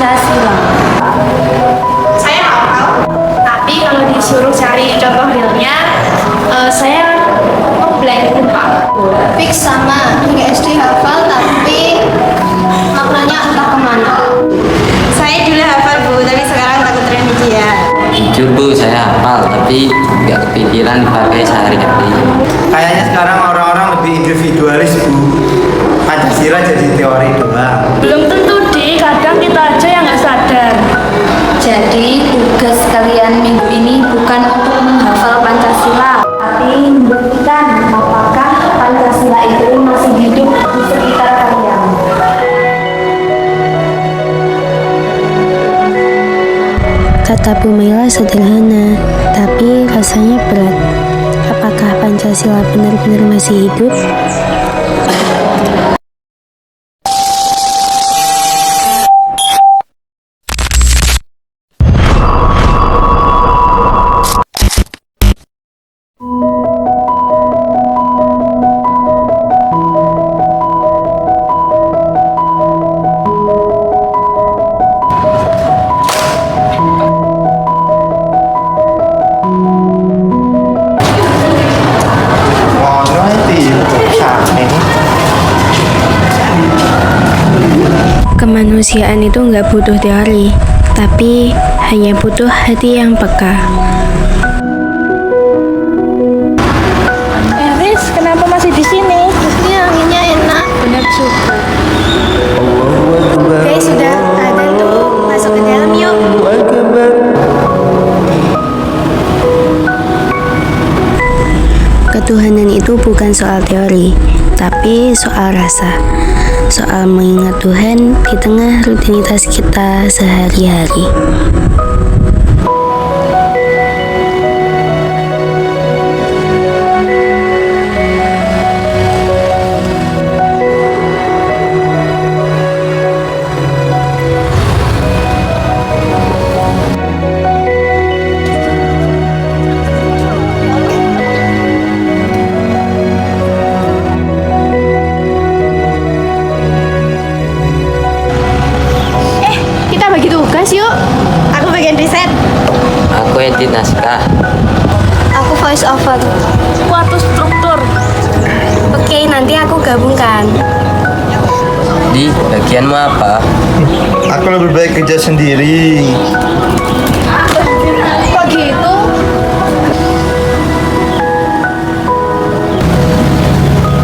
Pancasila. Saya hafal, tapi kalau disuruh cari contoh realnya, saya ngeblank lupa. Fix sama, hingga SD hafal tapi maknanya entah kemana. Saya dulu hafal Bu, tapi sekarang takut remedial. Jujur Bu, saya hafal tapi nggak kepikiran dipakai sehari-hari. Kayaknya sekarang orang-orang lebih individualis Bu. Pancasila jadi teori doang. Belum tentu di, kadang kita aja yang nggak sadar. Jadi tugas kalian minggu ini bukan untuk menghafal Pancasila, tapi membuktikan apakah Pancasila itu masih hidup di sekitar kalian. Kata Bu Mela sederhana, tapi rasanya berat. Apakah Pancasila benar-benar masih hidup? Kemanusiaan itu nggak butuh teori, tapi hanya butuh hati yang peka. Riz, kenapa masih di sini? Ini anginnya enak. Benar juga. Oke, sudah ada tuh. Masuk ke dalam yuk. Ketuhanan itu bukan soal teori, tapi soal rasa. Soal mengingat Tuhan di tengah rutinitas kita sehari-hari. Kita bagi tugas yuk. Aku bagian riset. Aku edit naskah. Aku voice over. Suatu struktur. Oke, nanti aku gabungkan. Di bagianmu apa? Aku lebih baik kerja sendiri. Kok gitu?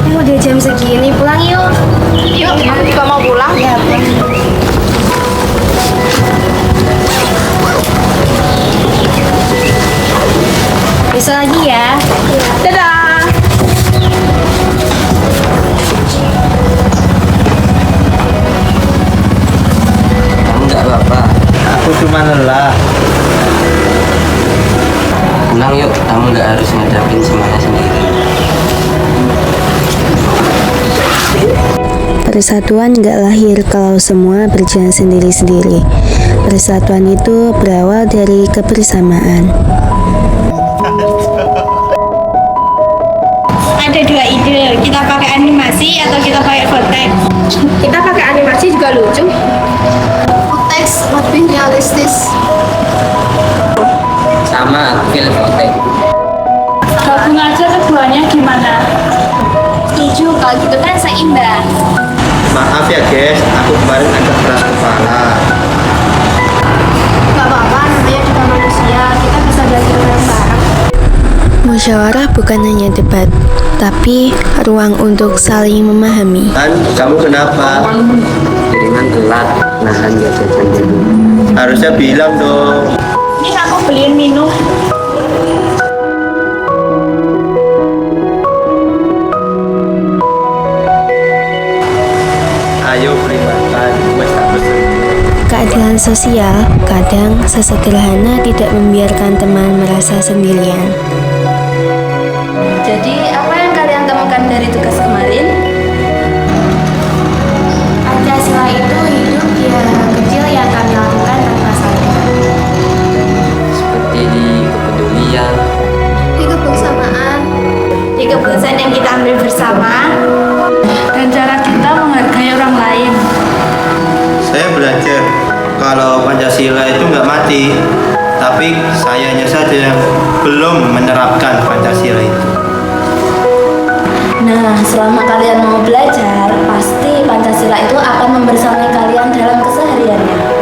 Ini udah jam segini, pulang yuk. Yuk, aku juga mau pulang. Ya, pulang. Besok lagi ya. Dadah. Kamu nggak apa-apa. Aku cuma lelah. Tenang yuk, kamu nggak harus ngadapin semuanya sendiri. Persatuan gak lahir kalau semua berjalan sendiri-sendiri. Persatuan itu berawal dari kebersamaan. Ada dua ide, kita pakai animasi atau kita pakai vortex. Kita pakai animasi juga lucu. Teks lebih realistis. Sama, aku pilih fotek. Gabung aja keduanya gimana? Setuju, kalau gitu kan seimbang. Maaf ya guys, aku kemarin agak keras kepala. Gak apa-apa, namanya juga manusia. Kita bisa belajar bareng-bareng. Musyawarah bukan hanya debat, tapi ruang untuk saling memahami. Kan, kamu kenapa? Kiriman telat, nahan gak jajan dulu. Harusnya bilang dong. Ini aku beliin minum. Ayo beli makan, wes tak pesen. Keadilan sosial kadang sesederhana tidak membiarkan teman merasa sendirian. Jadi, apa yang kalian temukan dari tugas kemarin? Pancasila itu hidup di hal kecil yang kami lakukan tanpa sadar. Seperti di kepedulian, Di kebersamaan, Di keputusan yang kita ambil bersama dan cara kita menghargai orang lain. Saya belajar kalau Pancasila itu nggak mati, tapi sayanya saja yang belum menerapkan Pancasila itu. Nah, selama kalian mau belajar, pasti Pancasila itu akan membersamai kalian dalam kesehariannya.